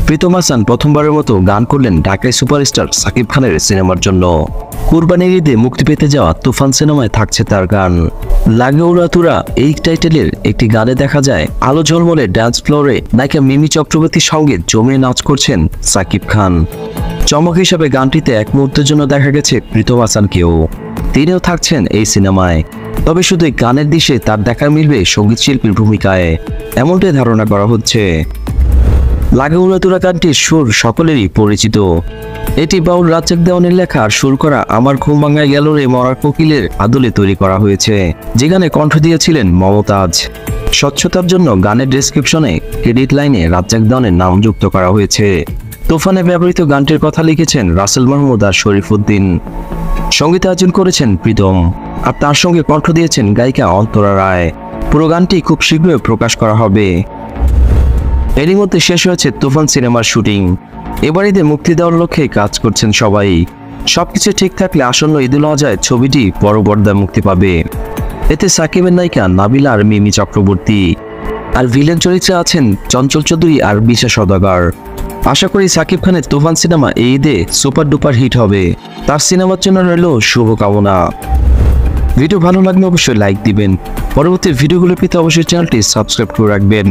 প্রীতম হাসান প্রথমবারের মতো গান করলেন ঢাকাই সুপারস্টার সাকিব খানের সিনেমার জন্য। কুরবানির ঈদে মুক্তি পেতে যাওয়া তুফান সিনেমায় থাকছে তার গান লাগে উড়া তুরা। এই টাইটেলের একটি গানে দেখা যায় আলো ঝলমলে ড্যান্স ফ্লোরে নায়িকা মিমি চক্রবর্তীর সঙ্গে জমিয়ে নাচ করছেন সাকিব খান। চমক হিসাবে গানটিতে এক মুহূর্তের জন্য দেখা গেছে প্রীতম হাসানকেও, তিনিও থাকছেন এই সিনেমায়। তবে শুধু গানের দিশে তার দেখা মিলবে সঙ্গীত শিল্পীর ভূমিকায়, এমনটাই ধারণা করা হচ্ছে। লাগে উড়া তুরা গানটির সুর সকলেরই পরিচিত। এটি বাউল রাজ্জাক দেওয়ানের লেখা আর সুর করা আমার ঘুম ভাঙায় গেল রে মরার কোকিলের আদলে তৈরি করা হয়েছে, যে গানে কণ্ঠ দিয়েছিলেন মমতাজ। স্বচ্ছতার জন্য গানের ডেসক্রিপশনে ক্রেডিট লাইনে রাজ্জাক দেওয়ানের নাম যুক্ত করা হয়েছে। তুফানে ব্যবহৃত গানটির কথা লিখেছেন রাসেল মাহমুদ আর শরীফুদ্দিন, সঙ্গীতায়োজন করেছেন প্রীতম, আর তার সঙ্গে কণ্ঠ দিয়েছেন গায়িকা অন্তরা রায়। পুরো গানটি খুব শীঘ্রই প্রকাশ করা হবে। এরই মধ্যে শেষ হয়েছে তুফান সিনেমার শুটিং। এবার ঈদে মুক্তি দেওয়ার লক্ষ্যে কাজ করছেন সবাই। সবকিছু ঠিক থাকলে আসন্ন ঈদুল আজহায় ছবিটি বড় পর্দায় মুক্তি পাবে। এতে সাকিবের নায়িকা নাবিলা আর মিমি চক্রবর্তী, আর ভিলেন চরিত্রে আছেন চঞ্চল চৌধুরী আর বিশা সওদাগর। আশা করি সাকিব খানের তুফান সিনেমা এই ঈদে সুপার ডুপার হিট হবে। তার সিনেমার জন্য রইল শুভকামনা। ভিডিও ভালো লাগলে অবশ্যই লাইক দিবেন। পরবর্তী ভিডিওগুলো পেতে অবশ্যই চ্যানেলটি সাবস্ক্রাইব করে রাখবেন।